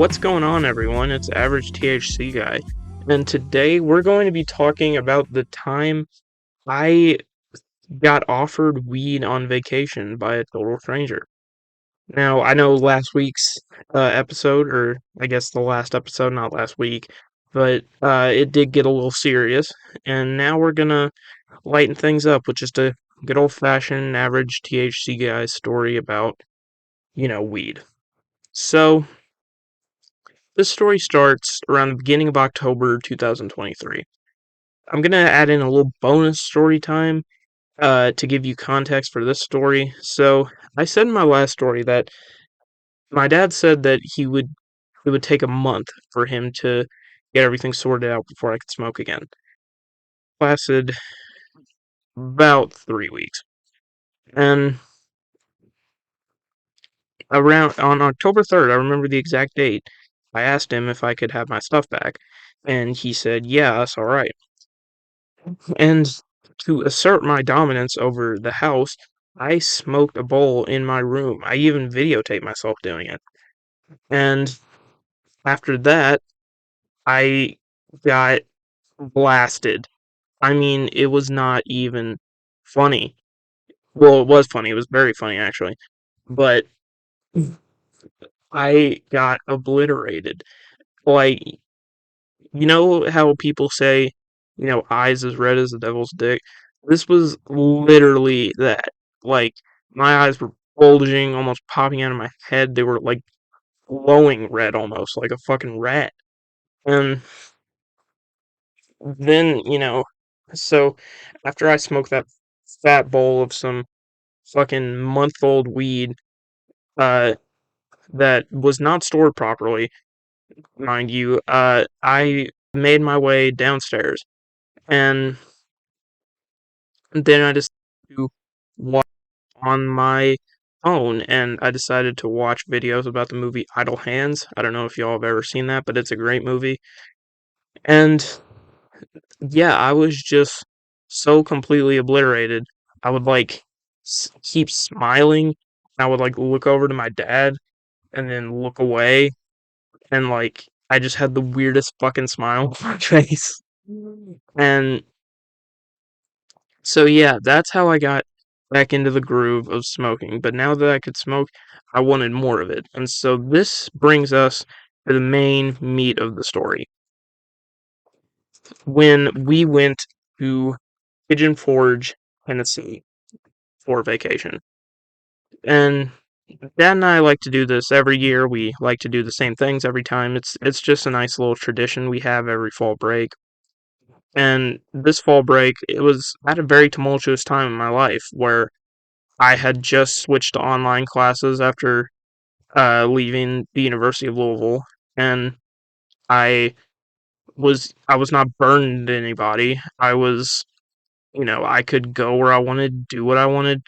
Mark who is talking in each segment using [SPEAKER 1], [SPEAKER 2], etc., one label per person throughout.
[SPEAKER 1] What's going on, everyone? It's Average THC Guy, and today we're going to be talking about the time I got offered weed on vacation by a total stranger. Now, I know last week's episode, or I guess the last episode, not last week, but it did get a little serious, and now we're gonna lighten things up with just a good old-fashioned average THC guy story about, weed. So, this story starts around the beginning of October 2023. I'm gonna add in a little bonus story time to give you context for this story. So, I said in my last story that my dad said that it would take a month for him to get everything sorted out before I could smoke again. Lasted about 3 weeks. And around on October 3rd, I remember the exact date, I asked him if I could have my stuff back. And he said, yeah, that's all right. And to assert my dominance over the house, I smoked a bowl in my room. I even videotaped myself doing it. And after that, I got blasted. I mean, it was not even funny. Well, it was funny. It was very funny, actually. But I got obliterated. Like, you know how people say, eyes as red as the devil's dick? This was literally that. Like, my eyes were bulging, almost popping out of my head. They were, like, glowing red almost, like a fucking rat. And then, so after I smoked that fat bowl of some fucking month-old weed, uh, that was not stored properly, mind you, I made my way downstairs. And then I decided to watch on my phone, and I decided to watch videos about the movie Idle Hands. I don't know if y'all have ever seen that, but it's a great movie. And yeah, I was just so completely obliterated. I would like keep smiling. I would like look over to my dad and then look away, and like I just had the weirdest fucking smile on my face. And so yeah, that's how I got back into the groove of smoking. But now that I could smoke, I wanted more of it. And so this brings us to the main meat of the story. When we went to Pigeon Forge, Tennessee for vacation. And Dad and I like to do this every year. We like to do the same things every time. It's just a nice little tradition we have every fall break. And this fall break, it was at a very tumultuous time in my life where I had just switched to online classes after leaving the University of Louisville, and I I was not burdened to anybody. I was, I could go where I wanted, do what I wanted,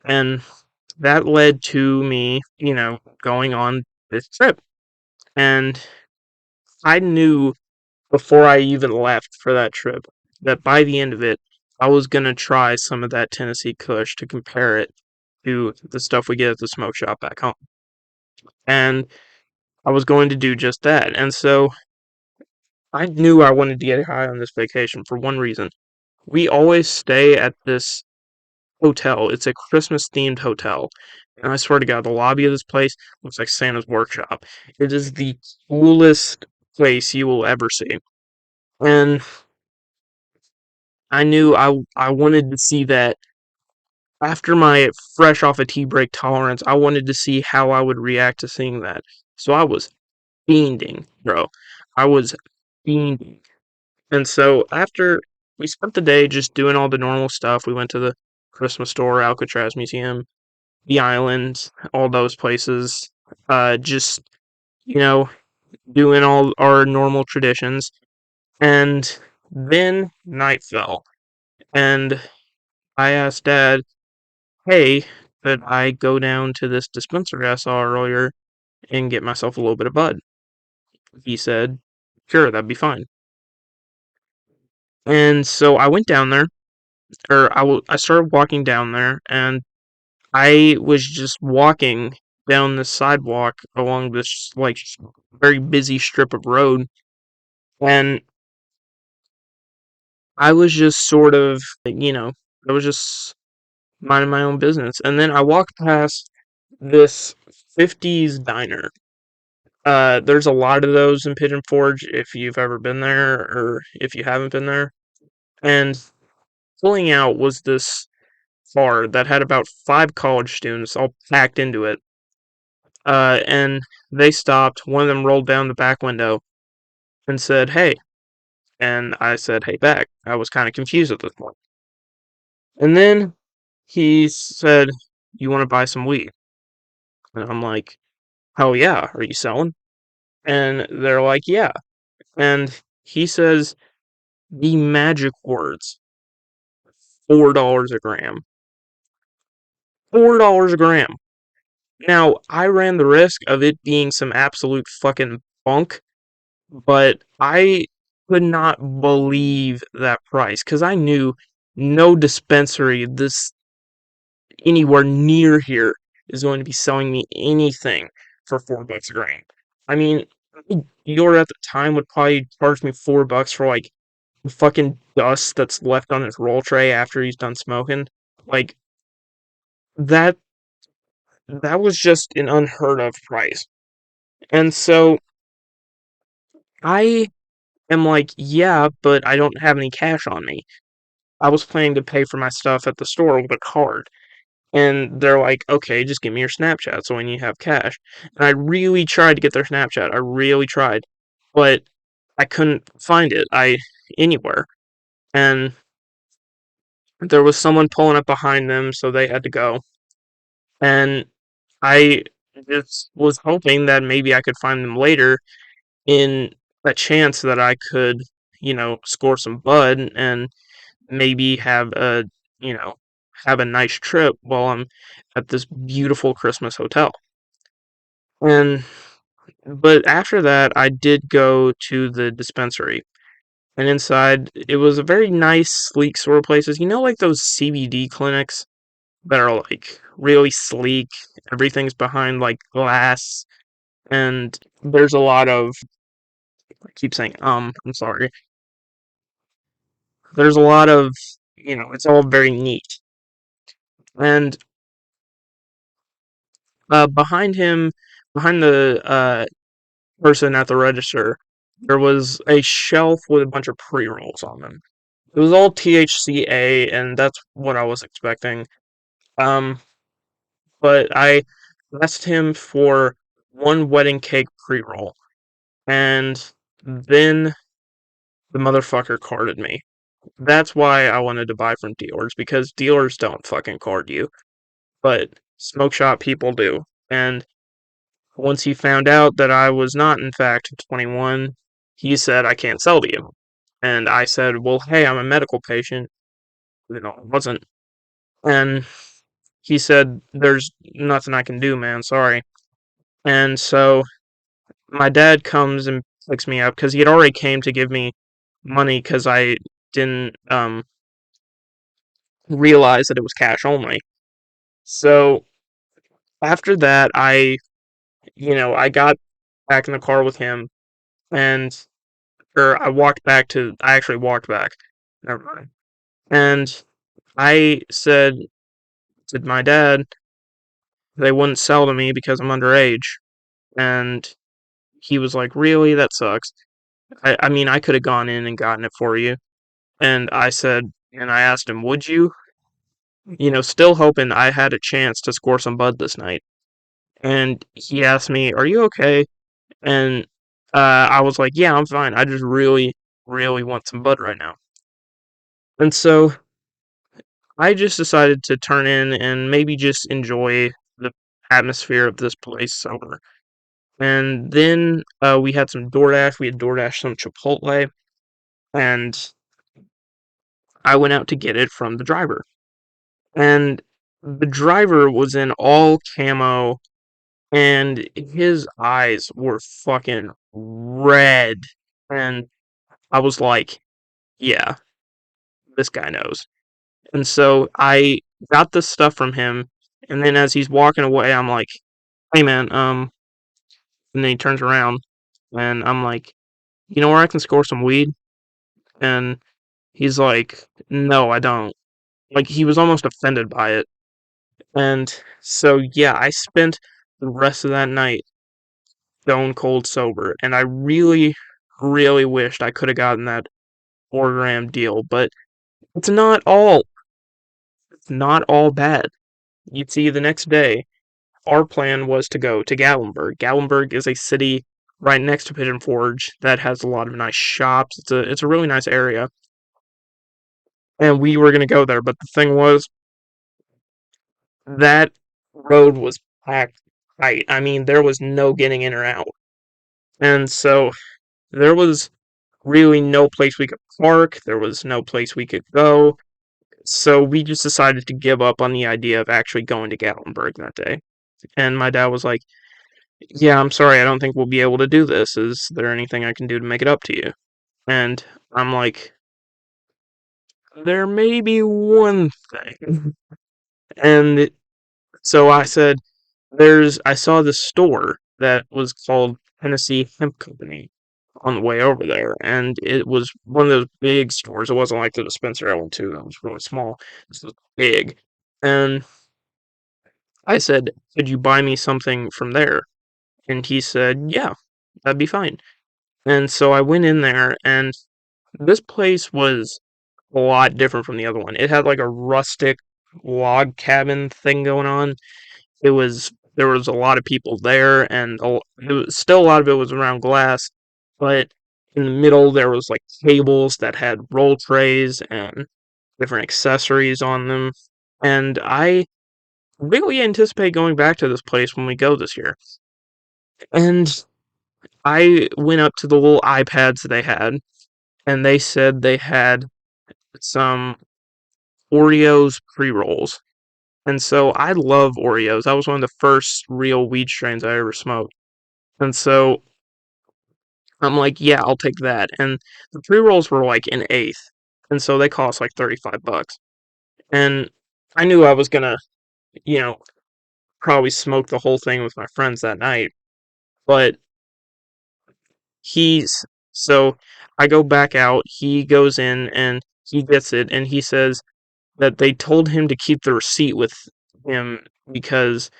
[SPEAKER 1] and that led to me, going on this trip. And I knew before I even left for that trip that by the end of it, I was gonna try some of that Tennessee Kush to compare it to the stuff we get at the smoke shop back home. And I was going to do just that. And so I knew I wanted to get high on this vacation for one reason. We always stay at this hotel. It's a Christmas themed hotel. And I swear to God, the lobby of this place looks like Santa's workshop. It is the coolest place you will ever see. And I knew I wanted to see that after my fresh off a tea break tolerance, I wanted to see how I would react to seeing that. So I was fiending, bro. I was fiending. And so after we spent the day just doing all the normal stuff, we went to the Christmas store, Alcatraz Museum, the island, all those places. Just, you know, doing all our normal traditions. And then night fell. And I asked Dad, hey, could I go down to this dispensary I saw earlier and get myself a little bit of bud? He said, sure, that'd be fine. And so I went down there, I started walking down there, and I was just walking down this sidewalk along this, like, very busy strip of road, and I was just sort of, I was just minding my own business, and then I walked past this 50s diner. There's a lot of those in Pigeon Forge if you've ever been there or if you haven't been there. And pulling out was this car that had about 5 college students all packed into it. And they stopped. One of them rolled down the back window and said, "Hey." And I said, "Hey, back." I was kind of confused at this point. And then he said, "You want to buy some weed?" And I'm like, "Hell yeah. Are you selling?" And they're like, "Yeah." And he says the magic words, $4 a gram. $4 a gram. Now, I ran the risk of it being some absolute fucking bunk, but I could not believe that price because I knew no dispensary this anywhere near here is going to be selling me anything for $4 a gram. I mean, your at the time would probably charge me $4 for like the fucking dust that's left on his roll tray after he's done smoking. Like that that was just an unheard of price. And so I am like, yeah, but I don't have any cash on me. I was planning to pay for my stuff at the store with a card. And they're like, okay, just give me your Snapchat so when you have cash. And I really tried to get their Snapchat. I really tried. But I couldn't find it anywhere. And there was someone pulling up behind them, so they had to go. And I just was hoping that maybe I could find them later in a chance that I could, score some bud and maybe you know, have a nice trip while I'm at this beautiful Christmas hotel. And but after that, I did go to the dispensary. And inside, it was a very nice, sleek sort of places. You know, like those CBD clinics that are like really sleek. Everything's behind like glass, and there's a lot of. I keep saying I'm sorry. There's a lot of, it's all very neat. And behind him, behind the person at the register, there was a shelf with a bunch of pre rolls on them. It was all THCA, and that's what I was expecting. Um, but I asked him for one wedding cake pre roll, and then the motherfucker carded me. That's why I wanted to buy from dealers, because dealers don't fucking card you, but smoke shop people do. And once he found out that I was not, in fact, 21, he said, I can't sell to you. And I said, well, hey, I'm a medical patient. I wasn't. And he said, there's nothing I can do, man. Sorry. And so my dad comes and picks me up because he had already came to give me money because I didn't realize that it was cash only. So after that, I got back in the car with him, and or I actually walked back. Never mind. And I said to my dad they wouldn't sell to me because I'm underage. And he was like, really? That sucks. I mean, I could have gone in and gotten it for you. And I asked him, would you? Still hoping I had a chance to score some bud this night. And he asked me, are you okay? And I was like, yeah, I'm fine. I just really, really want some bud right now. And so I just decided to turn in and maybe just enjoy the atmosphere of this place sober. And then we had some DoorDash. We had DoorDash some Chipotle, and I went out to get it from the driver. And the driver was in all camo, and his eyes were fucking red. And I was like, yeah, this guy knows. And so I got the stuff from him, and then as he's walking away, I'm like, hey man, and then he turns around, and I'm like, you know where I can score some weed? And he's like, no, I don't. Like, he was almost offended by it. And so, yeah, I spent the rest of that night stone cold sober, and I really, really wished I could have gotten that 4 gram deal, but it's not all, it's not all bad. You see, the next day, our plan was to go to Gatlinburg. Gatlinburg is a city right next to Pigeon Forge that has a lot of nice shops. It's a really nice area, and we were gonna go there. But the thing was, that road was packed tight. I mean, there was no getting in or out, and so there was really no place we could park. There was no place we could go. So we just decided to give up on the idea of actually going to Gatlinburg that day. And my dad was like, yeah, I'm sorry, I don't think we'll be able to do this. Is there anything I can do to make it up to you? And I'm like, there may be one thing. And so I said, I saw this store that was called Tennessee Hemp Company on the way over there. And it was one of those big stores. It wasn't like the dispensary I went to, that was really small. This was big. And I said, could you buy me something from there? And he said, yeah, that'd be fine. And so I went in there, and this place was a lot different from the other one. It had like a rustic log cabin thing going on. There was a lot of people there, and it was still a lot of it was around glass, but in the middle there was like tables that had roll trays and different accessories on them. And I really anticipate going back to this place when we go this year. And I went up to the little iPads they had, and they said they had some Oreos pre-rolls. And so I love Oreos. That was one of the first real weed strains I ever smoked. And so I'm like, yeah, I'll take that. And the pre-rolls were like an eighth. And so they cost like $35. And I knew I was gonna, you know, probably smoke the whole thing with my friends that night. But he's so I go back out, he goes in and he gets it, and he says that they told him to keep the receipt with him because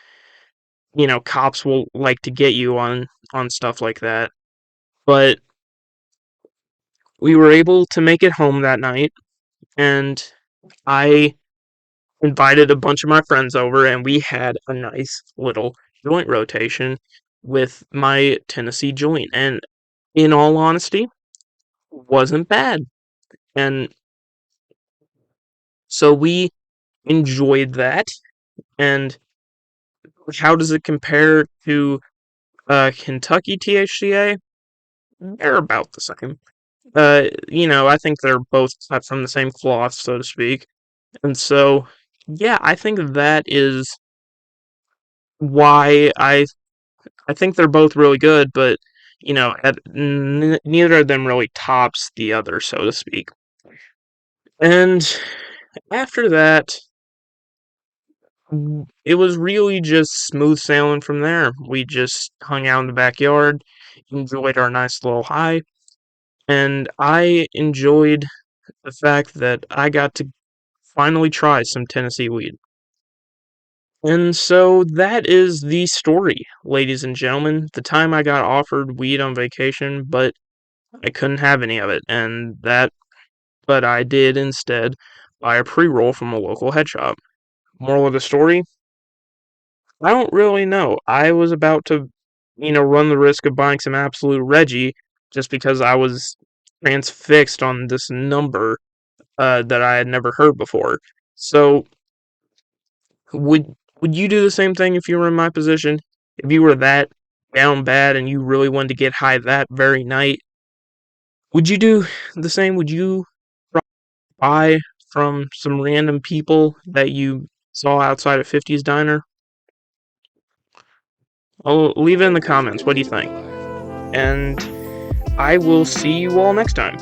[SPEAKER 1] cops will like to get you on stuff like that. But we were able to make it home that night, and I invited a bunch of my friends over, and we had a nice little joint rotation with my Tennessee joint, and in all honesty, wasn't bad. And so we enjoyed that. And how does it compare to Kentucky THCA? They're about the same. I think they're both cut from the same cloth, so to speak. And so, yeah, I think that is why I think they're both really good, but neither of them really tops the other, so to speak. And after that, it was really just smooth sailing from there. We just hung out in the backyard, enjoyed our nice little high, and I enjoyed the fact that I got to finally try some Tennessee weed. And so that is the story, ladies and gentlemen. The time I got offered weed on vacation, but I couldn't have any of it, but I did instead buy a pre-roll from a local head shop. Moral of the story, I don't really know. I was about to, run the risk of buying some Absolute Reggie just because I was transfixed on this number that I had never heard before. So, would you do the same thing if you were in my position? If you were that down bad and you really wanted to get high that very night, would you do the same? Would you buy from some random people that you saw outside a 50s diner? Oh, leave it in the comments. What do you think? And I will see you all next time.